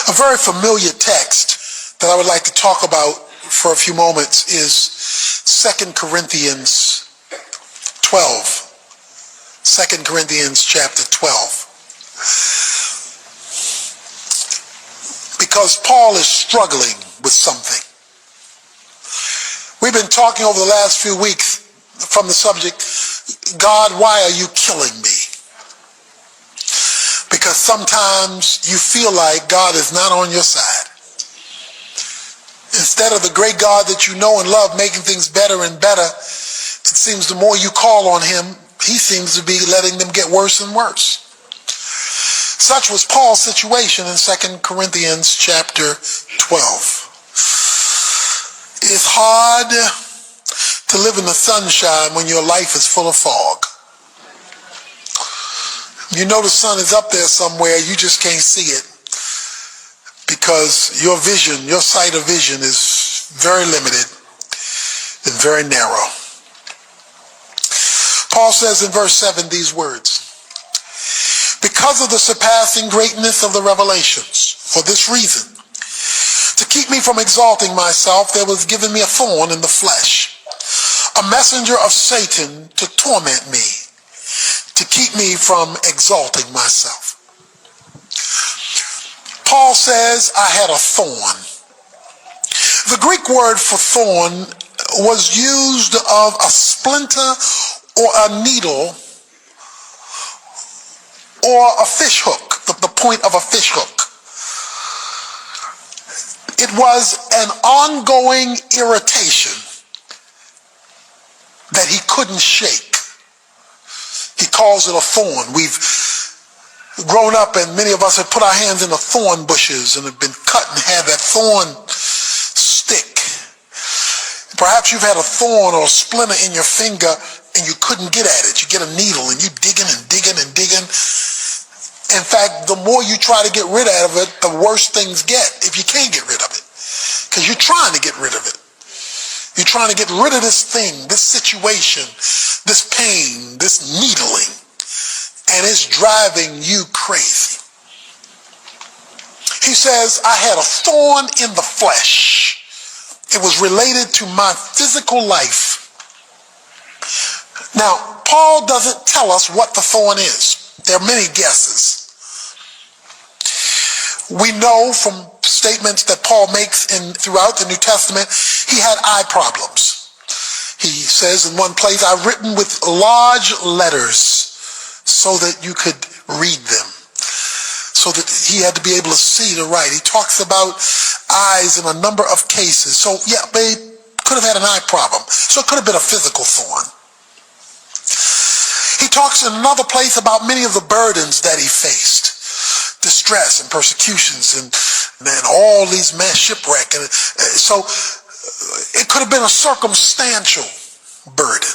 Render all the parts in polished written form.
A very familiar text that I would like to talk about for a few moments is 2 Corinthians 12. 2 Corinthians chapter 12. Because Paul is struggling with something. We've been talking over the last few weeks from the subject, God, why are you killing me? Because sometimes you feel like God is not on your side. Instead of the great God that you know and love making things better and better, it seems the more you call on him, he seems to be letting them get worse and worse. Such was Paul's situation in 2 Corinthians chapter 12. It's hard to live in the sunshine when your life is full of fog. You know the sun is up there somewhere, you just can't see it because your vision, your sight of vision is very limited and very narrow. Paul says in verse 7 these words, because of the surpassing greatness of the revelations, for this reason, to keep me from exalting myself, there was given me a thorn in the flesh, a messenger of Satan to torment me, to keep me from exalting myself. Paul says, I had a thorn. The Greek word for thorn was used of a splinter or a needle or a fish hook, the point of a fish hook. It was an ongoing irritation that he couldn't shake. He calls it a thorn. We've grown up and many of us have put our hands in the thorn bushes and have been cut and had that thorn stick. Perhaps you've had a thorn or a splinter in your finger and you couldn't get at it. You get a needle and you're digging and digging and digging. In fact, the more you try to get rid of it, the worse things get if you can't get rid of it. Because you're trying to get rid of it. You're trying to get rid of this thing, this situation, this pain, this needling, and it's driving you crazy. He says, I had a thorn in the flesh. It was related to my physical life. Now, Paul doesn't tell us what the thorn is. There are many guesses. We know from statements that Paul makes throughout the New Testament, he had eye problems. He says in one place, I've written with large letters so that you could read them, so that he had to be able to see to write. He talks about eyes in a number of cases. So yeah, they could have had an eye problem. So it could have been a physical thorn. He talks in another place about many of the burdens that he faced. Distress and persecutions and all these mass shipwreck. And so it could have been a circumstantial burden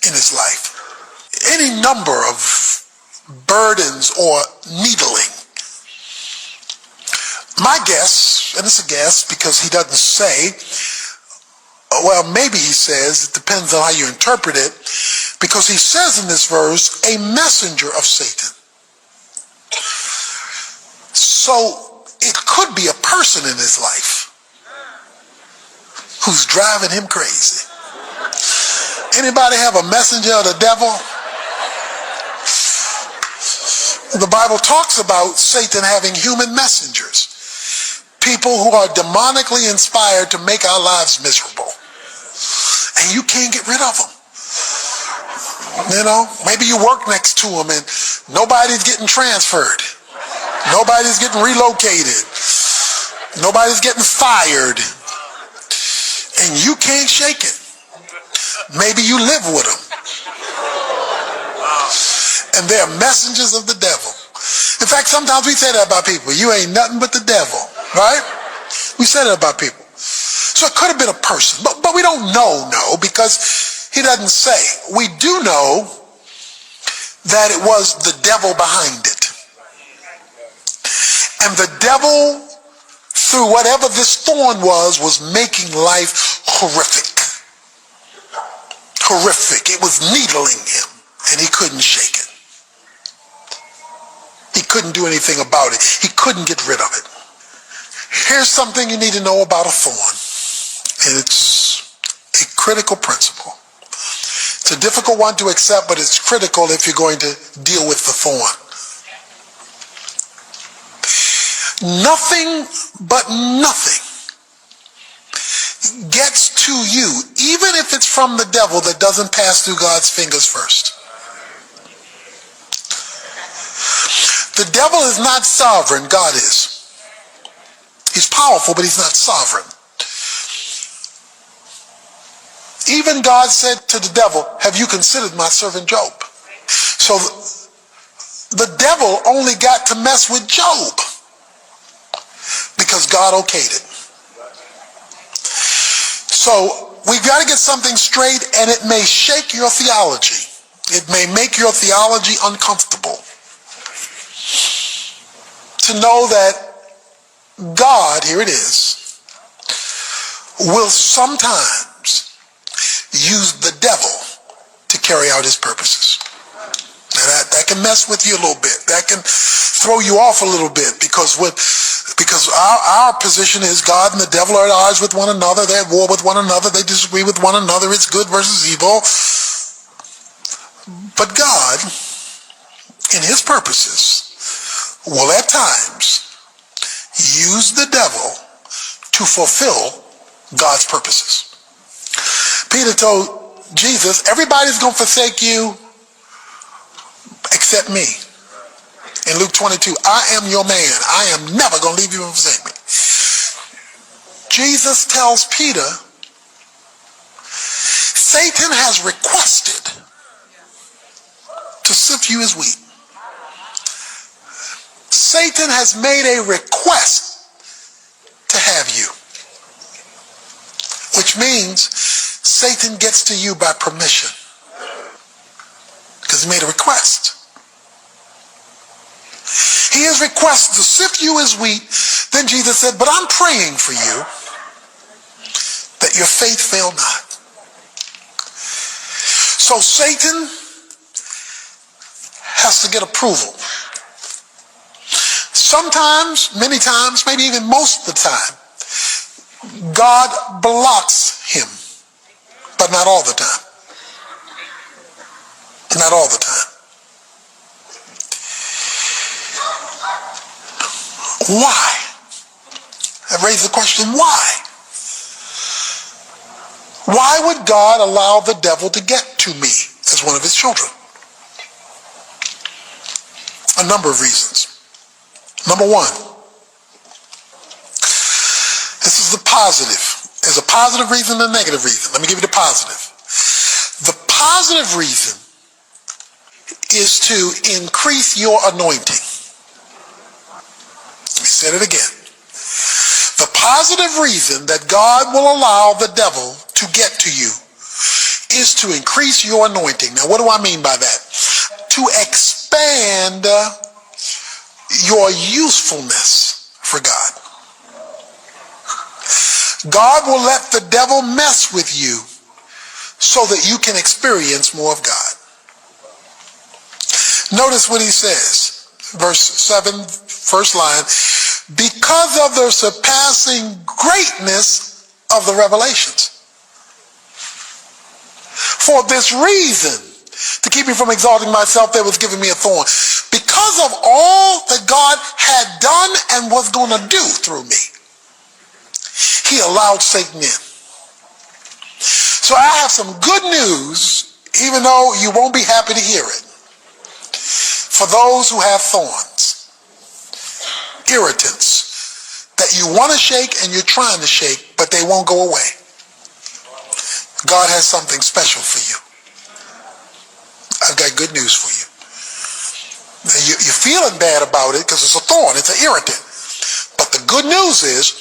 in his life. Any number of burdens or needling. My guess, and it's a guess because he doesn't say, well, maybe he says, it depends on how you interpret it, because he says in this verse, a messenger of Satan. So it could be a person in his life who's driving him crazy. Anybody have a messenger of the devil? The Bible talks about Satan having human messengers, people who are demonically inspired to make our lives miserable. And you can't get rid of them. You know, maybe you work next to them and nobody's getting transferred. Nobody's getting relocated. Nobody's getting fired. And you can't shake it. Maybe you live with them. And they're messengers of the devil. In fact, sometimes we say that about people. You ain't nothing but the devil, right? We say that about people. So it could have been a person, but we don't know, because he doesn't say. We do know that it was the devil behind it. And the devil, through whatever this thorn was making life horrific. Horrific. It was needling him, and he couldn't shake it. He couldn't do anything about it. He couldn't get rid of it. Here's something you need to know about a thorn, and it's a critical principle. It's a difficult one to accept, but it's critical if you're going to deal with the thorn. Nothing but nothing gets to you, even if it's from the devil, that doesn't pass through God's fingers first. The devil is not sovereign, God is. He's powerful, but he's not sovereign. Even God said to the devil, have you considered my servant Job? So the devil only got to mess with Job because God okayed it. So we've got to get something straight, and it may shake your theology. It may make your theology uncomfortable to know that God, here it is, will sometimes use the devil to carry out his purposes. Now that can mess with you a little bit. That can throw you off a little bit because our position is God and the devil are at odds with one another. They're at war with one another. They disagree with one another. It's good versus evil. But God, in his purposes, will at times use the devil to fulfill God's purposes. Peter told Jesus, everybody's going to forsake you except me. In Luke 22, I am your man. I am never going to leave you and forsake me. Jesus tells Peter, Satan has requested to sift you as wheat. Satan has made a request to have you, which means Satan gets to you by permission because he made a request. He has requested to sift you as wheat. Then Jesus said, but I'm praying for you that your faith fail not. So Satan has to get approval. Sometimes, many times, maybe even most of the time, God blocks him, but not all the time. Not all the time. Why? I raised the question, why? Why would God allow the devil to get to me as one of his children? A number of reasons. Number one, this is the positive. There's a positive reason and a negative reason. Let me give you the positive. The positive reason is to increase your anointing. Let me say it again. The positive reason that God will allow the devil to get to you is to increase your anointing. Now, what do I mean by that? To expand your usefulness for God. God will let the devil mess with you so that you can experience more of God. Notice what he says, verse 7, first line, because of the surpassing greatness of the revelations. For this reason, to keep me from exalting myself, there was given me a thorn. Because of all that God had done and was going to do through me, he allowed Satan in. So I have some good news, even though you won't be happy to hear it. For those who have thorns, irritants, that you want to shake and you're trying to shake, but they won't go away. God has something special for you. I've got good news for you. You're feeling bad about it because it's a thorn, it's an irritant. But the good news is,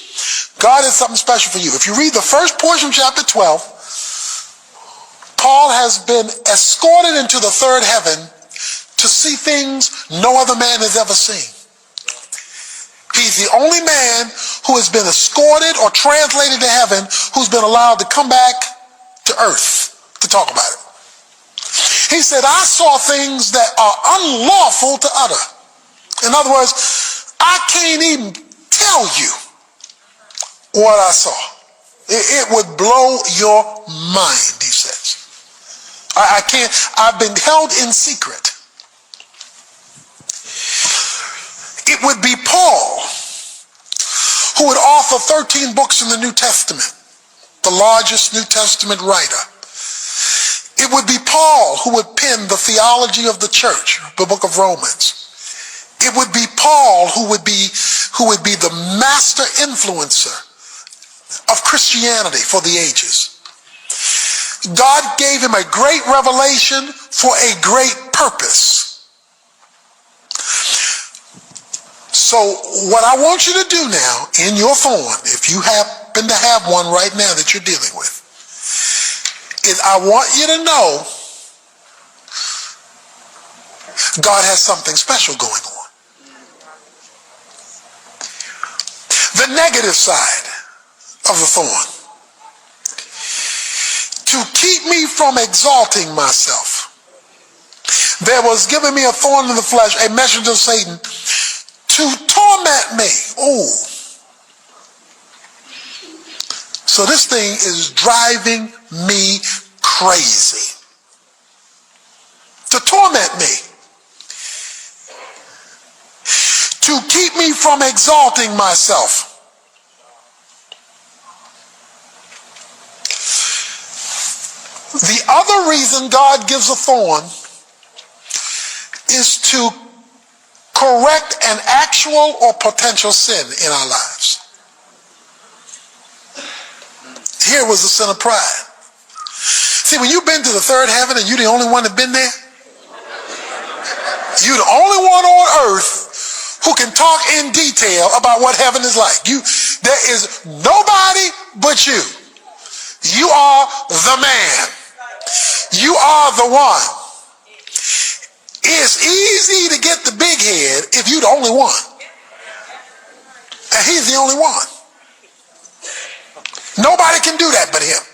God has something special for you. If you read the first portion of chapter 12, Paul has been escorted into the third heaven to see things no other man has ever seen. He's the only man who has been escorted or translated to heaven who's been allowed to come back to earth to talk about it. He said, I saw things that are unlawful to utter. In other words, I can't even tell you what I saw. It would blow your mind, he says. I can't, I've been held in secret. It would be Paul who would author 13 books in the New Testament, the largest New Testament writer. It would be Paul who would pen the theology of the church, the book of Romans. It would be Paul who would be the master influencer of Christianity for the ages. God gave him a great revelation for a great purpose. So what I want you to do now in your Thorn, if you happen to have one right now that you're dealing with, is I want you to know God has something special going on. The negative side of the thorn. To keep me from exalting myself. There was given me a thorn in the flesh, a messenger of Satan, to torment me. Oh. So this thing is driving me crazy. To torment me. To keep me from exalting myself. The other reason God gives a thorn is to correct an actual or potential sin in our lives. Here was the sin of pride. See, when you've been to the third heaven and you're the only one that's been there, you're the only one on earth who can talk in detail about what heaven is like. There is nobody but you. You are the man. You are the one. It's easy to get the big head if you're the only one. And he's the only one. Nobody can do that but him.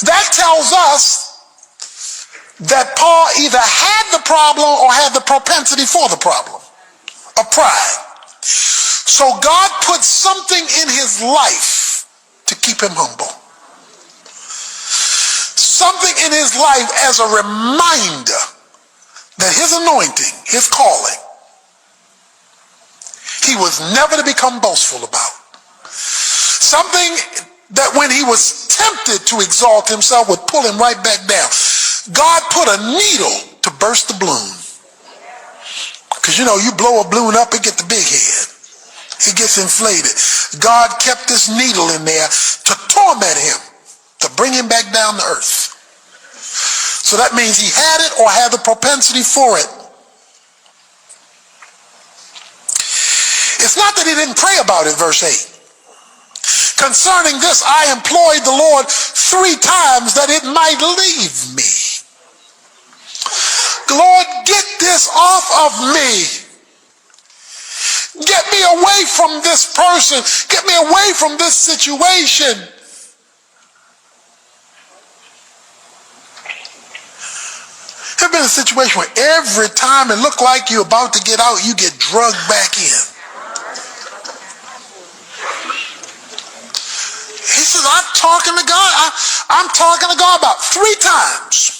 That tells us that Paul either had the problem or had the propensity for the problem of pride. So God put something in his life to keep him humble. Something in his life as a reminder that his anointing, his calling, he was never to become boastful about. Something that when he was tempted to exalt himself would pull him right back down. God put a needle to burst the balloon. Because you blow a balloon up, it gets the big head. It gets inflated. God kept this needle in there to torment him, to bring him back down to earth. So that means he had it or had the propensity for it. It's not that he didn't pray about it, verse 8. Concerning this, I implored the Lord 3 times that it might leave me. Lord, get this off of me. Get me away from this person. Get me away from this situation. Have been a situation where every time it looked like you're about to get out, you get drugged back in. He says, I'm talking to God. I'm talking to God about 3 times.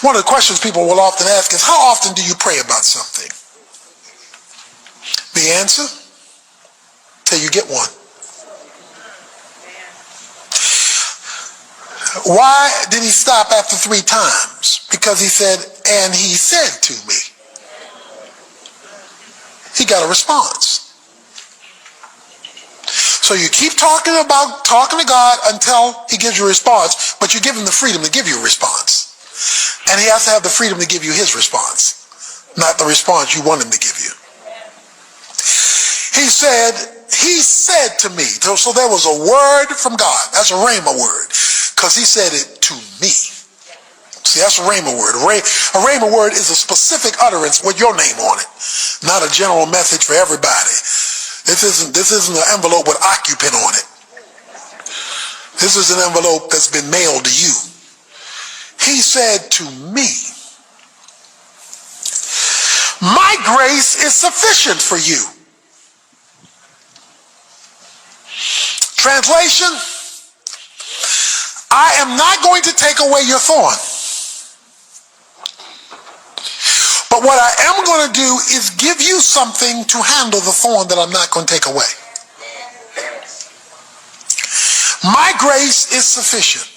One of the questions people will often ask is, how often do you pray about something? The answer? Till you get one. Why did he stop after 3 times? Because he said, and he said to me. He got a response. So you keep talking to God until he gives you a response, but you give him the freedom to give you a response. And he has to have the freedom to give you his response, not the response you want him to give you. He said to me, so there was a word from God. That's a rhema word, because he said it to me. See, that's a rhema word. A rhema word is a specific utterance with your name on it, not a general message for everybody. This isn't an envelope with occupant on it. This is an envelope that's been mailed to you. He said to me, My grace is sufficient for you. Translation, I am not going to take away your thorn. But what I am going to do is give you something to handle the thorn that I'm not going to take away. My grace is sufficient.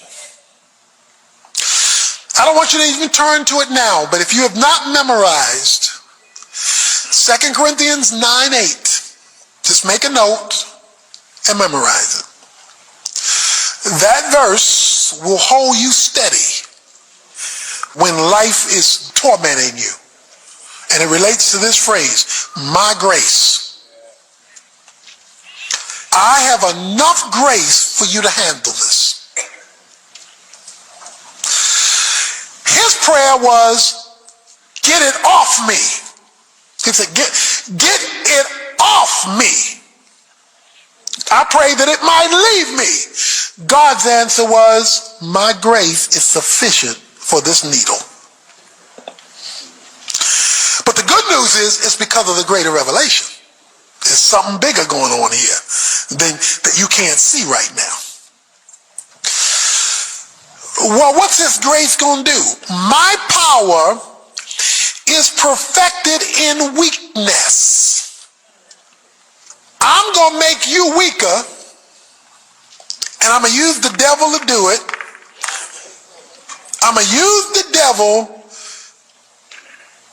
I don't want you to even turn to it now, but if you have not memorized 2 Corinthians 9:8, just make a note and memorize it. That verse will hold you steady when life is tormenting you. And it relates to this phrase, my grace. I have enough grace for you to handle this. His prayer was, get it off me. He said, get it off me. I pray that it might leave me. God's answer was, my grace is sufficient for this needle. But the good news is, it's because of the greater revelation. There's something bigger going on here that you can't see right now. Well, what's this grace going to do? My power is perfected in weakness. I'm going to make you weaker, and I'm going to use the devil to do it. I'm going to use the devil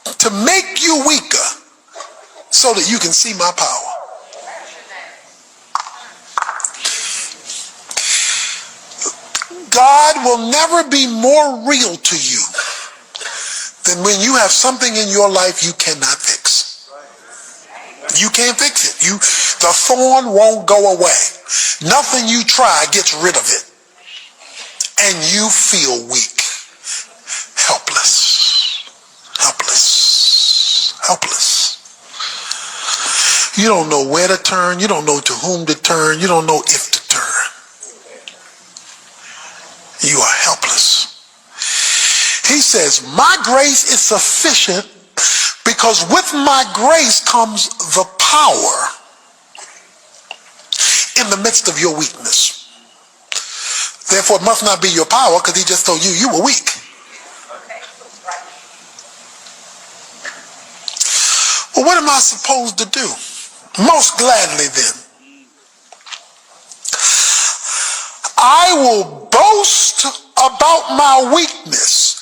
to make you weaker so that you can see my power. God will never be more real to you than when you have something in your life you cannot fix. You can't fix it. The thorn won't go away. Nothing you try gets rid of it. And you feel weak, helpless, helpless, helpless. You don't know where to turn. You don't know to whom to turn. You don't know if to turn. You are helpless. He says, my grace is sufficient because with my grace comes the power in the midst of your weakness. Therefore, it must not be your power because he just told you you were weak. Well, what am I supposed to do? Most gladly then, I will boast about my weakness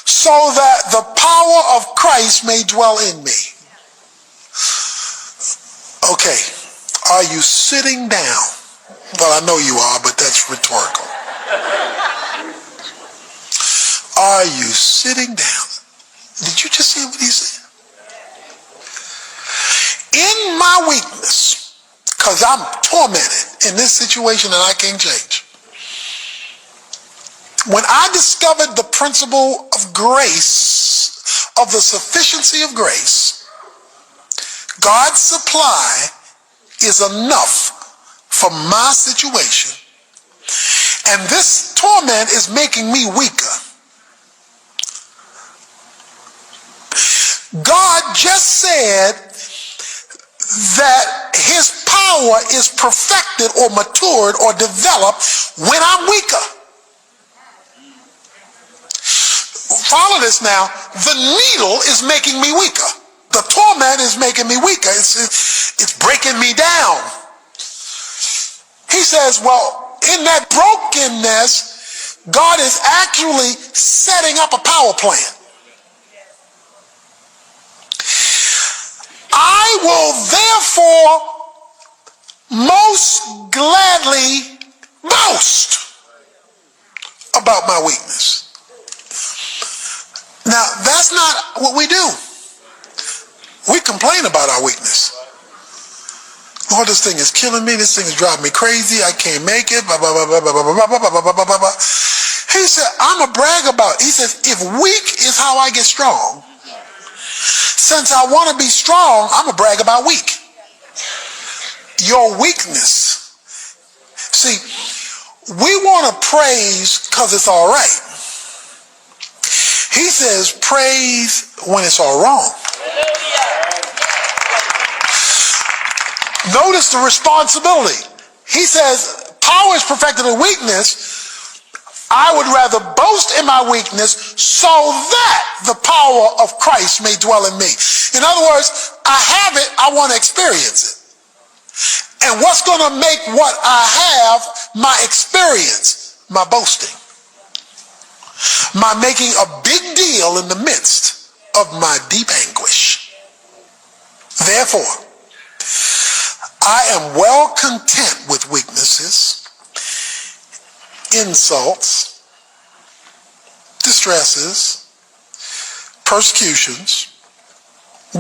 so that the power of Christ may dwell in me. Okay, are you sitting down? Well, I know you are, but that's rhetorical. Are you sitting down? Did you just see what he said? In my weakness, because I'm tormented in this situation that I can't change. When I discovered the principle of grace, of the sufficiency of grace, God's supply is enough for my situation. And this torment is making me weaker. God just said that his power is perfected or matured or developed when I'm weaker. Follow this now. The needle is making me weaker. The torment is making me weaker. It's breaking me down. He says, well, in that brokenness, God is actually setting up a power plant. I will therefore most gladly boast about my weakness. Now, that's not what we do. We complain about our weakness. Lord, this thing is killing me. This thing is driving me crazy. I can't make it. Blah, blah, blah, blah, blah, blah, blah, blah, blah, blah, blah, blah. He said, I'm a brag about it. He says, if weak is how I get strong, since I want to be strong, I'm a brag about weak. Your weakness. See, we want to praise because it's all right. He says praise when it's all wrong. Notice the responsibility. He says, power is perfected in weakness. I would rather boast in my weakness so that the power of Christ may dwell in me. In other words, I have it, I want to experience it. And what's going to make what I have my experience? My boasting. My making a big deal in the midst of my deep anguish. Therefore, I am well content with weaknesses, insults, distresses, persecutions,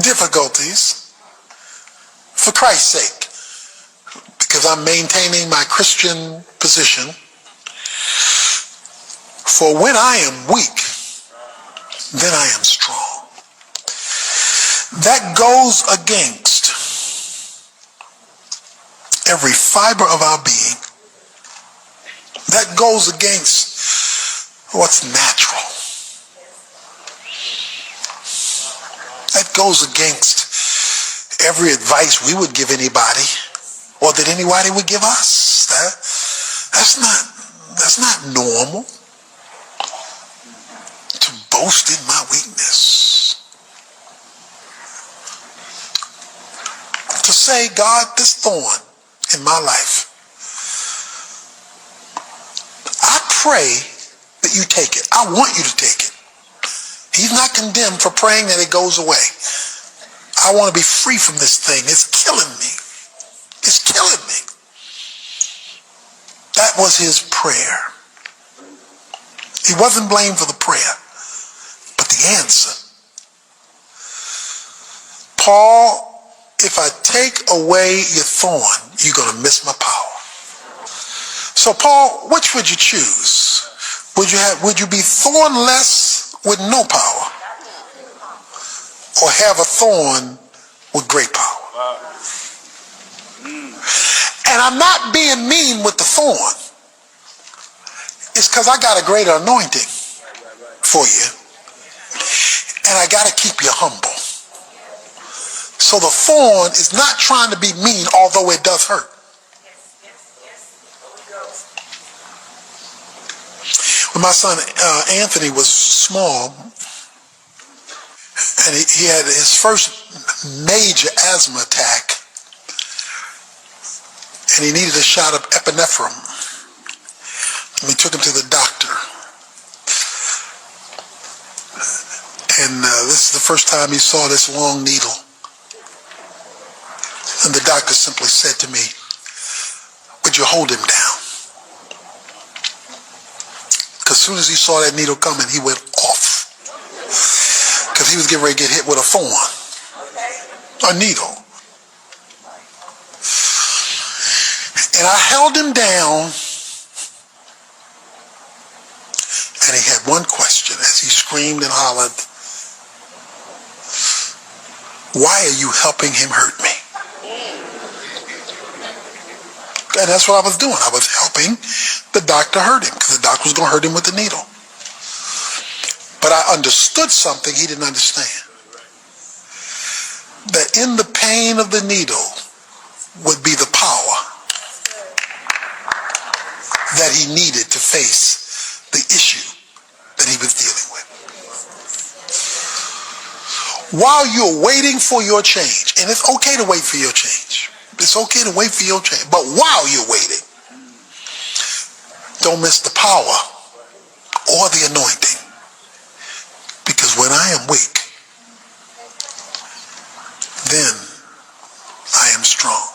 difficulties, for Christ's sake, because I'm maintaining my Christian position. For when I am weak, then I am strong. That goes against every fiber of our being. That goes against what's natural. That goes against every advice we would give anybody, or that anybody would give us. That's not normal. To boast in my weakness. To say, God, this thorn in my life, I pray that you take it. I want you to take it. He's not condemned for praying that it goes away. I want to be free from this thing. It's killing me. It's killing me. That was his prayer. He wasn't blamed for the prayer, but the answer. Paul, if I take away your thorn, you're going to miss my power. So Paul, which would you choose? Would you be thornless with no power, or have a thorn with great power? And I'm not being mean with the thorn. It's because I got a greater anointing for you, and I got to keep you humble. So the thorn is not trying to be mean, although it does hurt. When my son Anthony was small, and he had his first major asthma attack, and he needed a shot of epinephrine. We took him to the doctor. And this is the first time he saw this long needle. And the doctor simply said to me, would you hold him down? Because as soon as he saw that needle coming, he went off. Because he was getting ready to get hit with a thorn. A needle. And I held him down. And he had one question as he screamed and hollered, why are you helping him hurt me? And that's what I was doing. I was helping the doctor hurt him, because the doctor was going to hurt him with the needle. But I understood something he didn't understand. That in the pain of the needle would be the power that he needed to face the issue that he was dealing with. While you're waiting for your change, and it's okay to wait for your change. It's okay to wait for your change. But while you're waiting, don't miss the power or the anointing. Because when I am weak, then I am strong.